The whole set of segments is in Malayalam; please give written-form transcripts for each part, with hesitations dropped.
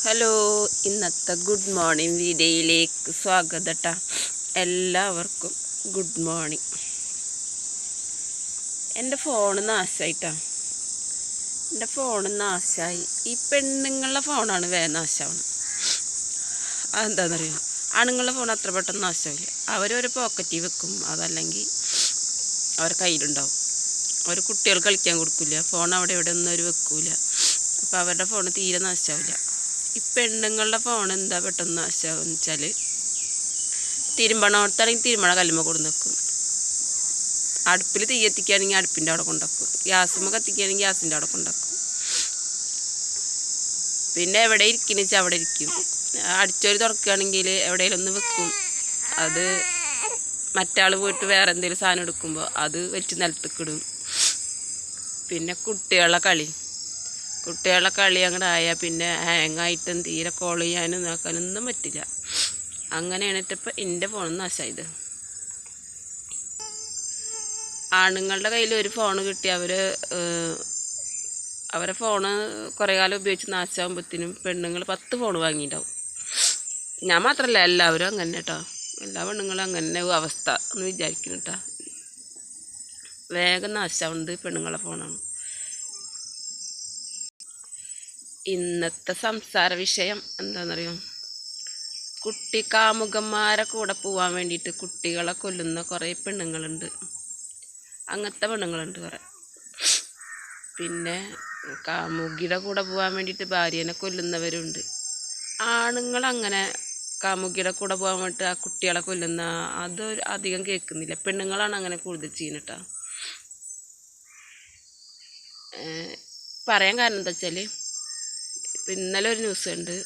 ഹലോ, ഇന്നത്തെ ഗുഡ് മോർണിംഗ് വീഡിയോയിലേക്ക് സ്വാഗതം ട്ടാ. എല്ലാവർക്കും ഗുഡ് മോർണിംഗ്. എൻ്റെ ഫോണ് നാശമായിട്ടാ. എൻ്റെ ഫോണ് നാശമായി. ഈ പെണ്ണുങ്ങളുടെ ഫോണാണ് വേഗം നാശമാവുന്നത്. അതെന്താണെന്നറിയോ? ആണുങ്ങളുടെ ഫോൺ അത്ര പെട്ടെന്ന് നാശമാവില്ല. അവരൊരു പോക്കറ്റിൽ വെക്കും, അതല്ലെങ്കിൽ അവരുടെ കയ്യിലുണ്ടാവും. അവർ കുട്ടികൾ കളിക്കാൻ കൊടുക്കില്ല, ഫോൺ അവിടെ ഇവിടെ ഒന്നും അവർ വെക്കൂല. അപ്പോൾ അവരുടെ ഫോൺ തീരെ നാശമാവില്ല. ഈ പെണ്ണുങ്ങളുടെ ഫോൺ എന്താ പെട്ടെന്ന് നാശമാകുമെന്ന് വെച്ചാൽ, തിരുമ്പണോടത്താണെങ്കിൽ തിരുമ്പണ കല്ലുമ്മ കൊണ്ട് നിൽക്കും, അടുപ്പിൽ തീ കത്തിക്കുകയാണെങ്കിൽ അടുപ്പിൻ്റെ അവിടെ കൊണ്ടുവെക്കും, ഗ്യാസുമ്മ കത്തിക്കുകയാണെങ്കിൽ ഗ്യാസിൻ്റെ അവിടെ കൊണ്ടുവെക്കും. പിന്നെ എവിടെ ഇരിക്കുന്നു വെച്ചാൽ അവിടെ ഇരിക്കും. അടിച്ചോരി തുറക്കുകയാണെങ്കിൽ എവിടെയെങ്കിലും ഒന്ന് വെക്കും. അത് മറ്റാൾ പോയിട്ട് വേറെ എന്തെങ്കിലും സാധനം എടുക്കുമ്പോൾ അത് വെച്ച് നിലത്തേക്കിടും. പിന്നെ കുട്ടികളുടെ കളി അങ്ങോട്ട് ആയാൽ പിന്നെ ഹാങ്ങായിട്ടും തീരെ കോൾ ചെയ്യാനും നോക്കാനൊന്നും പറ്റില്ല. അങ്ങനെയാണ് ഇപ്പം എൻ്റെ ഫോൺ നാശമായത്. ആണുങ്ങളുടെ കയ്യിൽ ഒരു ഫോൺ കിട്ടി അവരെ ഫോണ് കുറേ കാലം ഉപയോഗിച്ച് നാശമാകുമ്പോഴത്തേനും പെണ്ണുങ്ങൾ 10 ഫോൺ വാങ്ങിയിട്ടുണ്ടാവും. ഞാൻ മാത്രമല്ല, എല്ലാവരും അങ്ങനെ കേട്ടോ. എല്ലാ പെണ്ണുങ്ങളും അങ്ങനെ അവസ്ഥ എന്ന് വിചാരിക്കുന്നു കേട്ടോ. വേഗം നാശമാവുന്നത് പെണ്ണുങ്ങളുടെ ഫോണാണ്. ഇന്നത്തെ സംസാര വിഷയം എന്താണെന്നറിയോ? കാമുകന്മാരെ കൂടെ പോകാൻ വേണ്ടിയിട്ട് കുട്ടികളെ കൊല്ലുന്ന കുറേ പെണ്ണുങ്ങളുണ്ട്. അങ്ങനത്തെ പെണ്ണുങ്ങളുണ്ട് കുറേ. പിന്നെ കാമുകിയുടെ കൂടെ പോകാൻ വേണ്ടിയിട്ട് ഭാര്യനെ കൊല്ലുന്നവരുണ്ട്. ആണുങ്ങളങ്ങനെ കാമുകിയുടെ കൂടെ പോകാൻ വേണ്ടിയിട്ട് ആ കുട്ടികളെ കൊല്ലുന്ന അത് അധികം കേൾക്കുന്നില്ല. പെണ്ണുങ്ങളാണ് അങ്ങനെ കൂടുതൽ ചെയ്യുന്നത്. പറയാൻ കാരണം എന്താ വെച്ചാൽ, ഇന്നലെ ഒരു ന്യൂസ് ഉണ്ട്.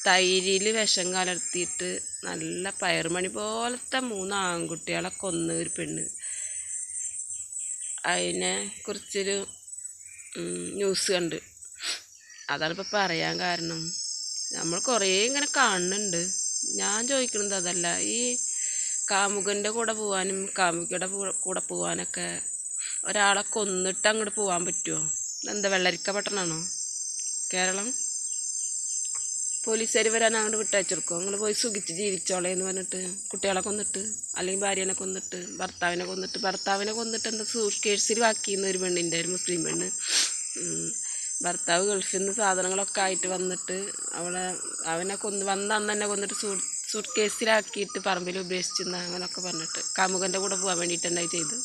തൈരിൽ വിഷം കലർത്തിയിട്ട് നല്ല പയറുമണി പോലത്തെ 3 ആൺകുട്ടികളെ കൊന്ന ഒരു പെണ്ണ്. അതിനെ കുറിച്ചൊരു ന്യൂസ് കണ്ട്. അതാണിപ്പോൾ പറയാൻ കാരണം. നമ്മൾ കുറേ ഇങ്ങനെ കാണുന്നുണ്ട്. ഞാൻ ചോദിക്കുന്നത് അതല്ല, ഈ കാമുകൻ്റെ കൂടെ പോകാനും കാമുകിയുടെ കൂടെ പോകാനൊക്കെ ഒരാളെ കൊന്നിട്ട് അങ്ങോട്ട് പോകാൻ പറ്റുമോ? എന്താ വെള്ളരിക്ക പട്ടണമാണോ കേരളം? പോലീസുകാർ വരാൻ അങ്ങോട്ട് വിട്ടയച്ചെടുക്കും. നിങ്ങൾ പോയി സുഖിച്ച് ജീവിച്ചോളേന്ന് പറഞ്ഞിട്ട് കുട്ടികളെ കൊന്നിട്ട്, അല്ലെങ്കിൽ ഭാര്യനെ കൊന്നിട്ട്, ഭർത്താവിനെ കൊന്നിട്ട് എന്താ സൂട്ട് കേസിൽ ബാക്കിയെന്ന ഒരു പെണ്ണിൻ്റെ, ഒരു മുസ്ലിം പെണ്ണ്. ഭർത്താവ് ഗൾഫിൽ നിന്ന് സാധനങ്ങളൊക്കെ ആയിട്ട് വന്നിട്ട് അവനെ വന്ന അന്ന് തന്നെ കൊന്നിട്ട് സൂട്ട് കേസിലാക്കിയിട്ട് പറമ്പിൽ ഉപേക്ഷിച്ചെന്ന് അങ്ങനെയൊക്കെ പറഞ്ഞിട്ട് കാമുകൻ്റെ കൂടെ പോകാൻ വേണ്ടിയിട്ട് തന്നെ ചെയ്തു.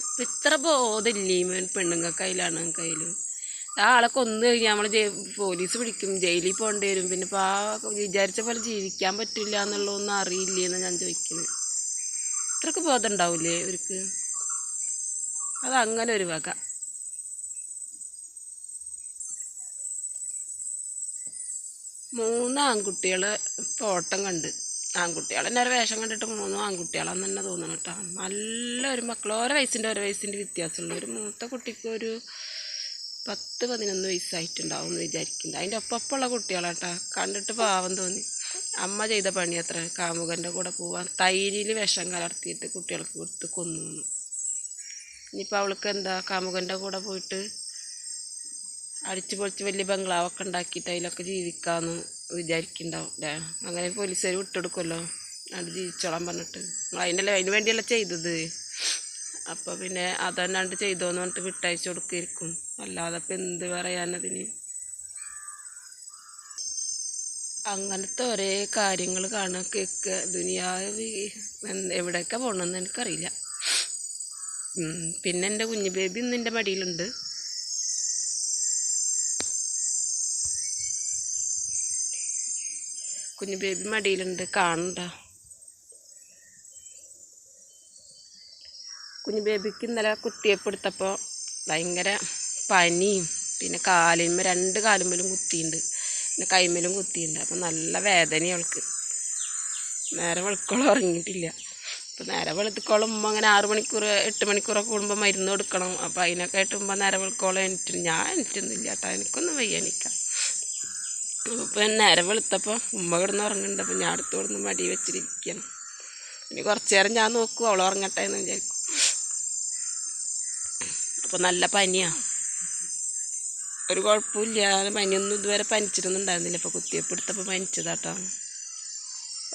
അപ്പം ഇത്ര ബോധമില്ലേ പെണ്ണുങ്ങൾക്ക് കയ്യിലാണ് കയ്യിലും. ആളെ കൊന്നു കഴിഞ്ഞാൽ നമ്മൾ പോലീസ് പിടിക്കും, ജയിലിൽ പോകേണ്ടി വരും. പിന്നെ ഇപ്പോൾ വിചാരിച്ച പോലെ ജീവിക്കാൻ പറ്റില്ല എന്നുള്ളതൊന്നും അറിയില്ലേ എന്നാണ് ഞാൻ ചോദിക്കുന്നത്. ഇത്രക്ക് ബോധം ഉണ്ടാവില്ലേ അവർക്ക്? അതങ്ങനെ ഒരു വക. മൂന്ന് ആൺകുട്ടികൾ ഓട്ടം കണ്ട്. ആൺകുട്ടികൾ തന്നെ ഒരു വേഷം കണ്ടിട്ട് 3 ആൺകുട്ടികളാന്ന് തന്നെ തോന്നണം കേട്ടോ. നല്ലൊരു മക്കൾ, ഓരോ വയസ്സിൻ്റെ വ്യത്യാസമുള്ള. ഒരു മൂത്ത കുട്ടിക്ക് ഒരു 10-11 വയസ്സായിട്ടുണ്ടാവും എന്ന് വിചാരിക്കുന്നത്. അതിൻ്റെ ഒപ്പമുള്ള കുട്ടികളാട്ടാ. കണ്ടിട്ട് പാവം തോന്നി. അമ്മ ചെയ്ത പണി അത്ര. കാമുകൻ്റെ കൂടെ പോവാൻ തൈരിൽ വിഷം കലർത്തിയിട്ട് കുട്ടികൾക്ക് കൊടുത്ത് കൊന്നു. ഇനിയിപ്പോൾ അവൾക്ക് എന്താ, കാമുകൻ്റെ കൂടെ പോയിട്ട് അടിച്ചു പൊളിച്ച് വലിയ ബംഗ്ലാവൊക്കെ ഉണ്ടാക്കിയിട്ട് അതിലൊക്കെ ജീവിക്കാമെന്ന് വിചാരിക്കുന്നുണ്ടാവും അല്ലേ? അങ്ങനെ പോലീസുകാർ വിട്ടെടുക്കുമല്ലോ, അത് ജീവിച്ചോളാൻ പറഞ്ഞിട്ട്. അതിന് വേണ്ടിയല്ല ചെയ്തത്. അപ്പോൾ പിന്നെ അതന്നാണ്ട് ചെയ്തോന്ന് പറഞ്ഞിട്ട് വിട്ടയച്ചു കൊടുക്കായിരിക്കും. അല്ലാതെ ഇപ്പം എന്ത് പറയാനതിന്? അങ്ങനത്തെ ഒരേ കാര്യങ്ങൾ കാണുക, കേൾക്കുക. ദുനിയാവ് എവിടെയൊക്കെ പോകണമെന്ന് എനിക്കറിയില്ല. പിന്നെ എൻ്റെ കുഞ്ഞു ബേബി ഇന്ന് എൻ്റെ മടിയിലുണ്ട്. കുഞ്ഞു ബേബി മടിയിലുണ്ട്, കാണണ്ട. കുഞ്ഞു ബേബിക്ക് ഇന്നലെ കുത്തിവെപ്പ് എടുത്തപ്പോൾ ഭയങ്കര പനിയും, പിന്നെ 2 കാലുമ്മലും കുത്തിയിട്ടുണ്ട്, പിന്നെ കൈമ്മലും കുത്തിയിട്ടുണ്ട്. അപ്പം നല്ല വേദനയും അവൾക്ക്. നേരെ വെളുക്കോളം ഉറങ്ങിയിട്ടില്ല. അപ്പോൾ നേരെ വെളുത്തിക്കോളം അങ്ങനെ 6 മണിക്കൂർ 8 മണിക്കൂറൊക്കെ കൂടുമ്പോൾ മരുന്ന് കൊടുക്കണം. അപ്പോൾ അതിനൊക്കെ ആയിട്ടുമ്പോൾ നേരെ വെളുക്കോളം ഞാൻ എനിക്കൊന്നുമില്ല കേട്ടോ, എനിക്കൊന്നും വയ്യ എണീക്കാൻ. അപ്പം നേരെ വെളുത്തപ്പോൾ കിടന്ന് ഉറങ്ങുന്നുണ്ട്. അപ്പം ഞാൻ അടുത്തോടൊന്ന് മടി വെച്ചിരിക്കുകയാണ്. ഇനി കുറച്ച് നേരം ഞാൻ നോക്കും, അവൾ ഉറങ്ങട്ടെ എന്ന് വിചാരിക്കും. അപ്പോൾ നല്ല പനിയാണ്. ഒരു കുഴപ്പമില്ല. പനിയൊന്നും ഇതുവരെ പനിച്ചിട്ടൊന്നും ഉണ്ടായിരുന്നില്ല. ഇപ്പോൾ കുത്തിവെപ്പ് എടുത്തപ്പോൾ പനിച്ചതാട്ടോ.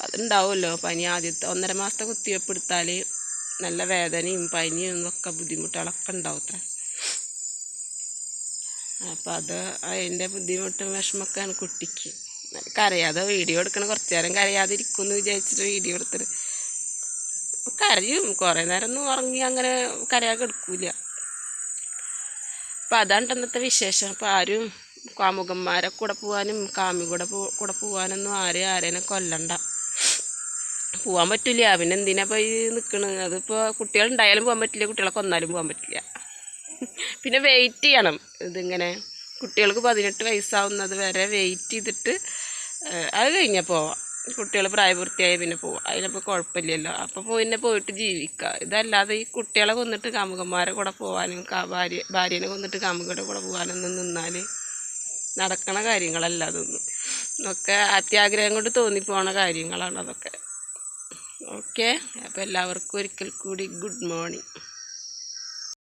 അതുണ്ടാവുമല്ലോ പനി. ആദ്യത്തെ 1.5 മാസത്തെ കുത്തിവെപ്പ് എടുത്താൽ നല്ല വേദനയും പനിയും ഒക്കെ ബുദ്ധിമുട്ടുകളൊക്കെ ഉണ്ടാവും അത്ര. അപ്പം അതിൻ്റെ ബുദ്ധിമുട്ടും വിഷമമൊക്കെയാണ് കുട്ടിക്ക്. കരയാതെ വീഡിയോ എടുക്കണം. കുറച്ച് നേരം കരയാതിരിക്കും എന്ന് വിചാരിച്ചിട്ട് വീഡിയോ എടുത്തിട്ട് കരയും. കുറേ നേരം ഒന്നും ഉറങ്ങി അങ്ങനെ കരയാതെ എടുക്കൂല. അപ്പം അതാണ് ഇന്നത്തെ വിശേഷം. അപ്പം ആരും കാമുകന്മാരെ കൂടെ പോകാനും കൂടെ പോകാനൊന്നും ആരേനെ കൊല്ലണ്ട. പോകാൻ പറ്റില്ല. പിന്നെ എന്തിനാ പോയി നിൽക്കണത്? അതിപ്പോൾ കുട്ടികളുണ്ടായാലും പോകാൻ പറ്റില്ല, കുട്ടികളെ കൊന്നാലും പോകാൻ പറ്റില്ല. പിന്നെ വെയിറ്റ് ചെയ്യണം. ഇതിങ്ങനെ കുട്ടികൾക്ക് 18 വയസ്സാവുന്നത് വരെ വെയിറ്റ് ചെയ്തിട്ട് അത് കഴിഞ്ഞാൽ പോവാം. കുട്ടികൾ പ്രായപൂർത്തിയായി പിന്നെ പോവാം. അതിനിപ്പോൾ കുഴപ്പമില്ലല്ലോ. അപ്പോൾ പോയിട്ട് ജീവിക്കുക. ഇതല്ലാതെ ഈ കുട്ടികളെ കൊന്നിട്ട് കാമുകന്മാരെ കൂടെ പോകാനും ഭാര്യനെ കൊന്നിട്ട് കാമുകയുടെ കൂടെ പോകാനൊന്നും നിന്നാൽ നടക്കണ കാര്യങ്ങളല്ല അതൊന്നും. ഒക്കെ അത്യാഗ്രഹം കൊണ്ട് തോന്നിപ്പോണ കാര്യങ്ങളാണ് അതൊക്കെ. ഓക്കെ. അപ്പോൾ എല്ലാവർക്കും ഒരിക്കൽ കൂടി ഗുഡ് മോർണിംഗ്.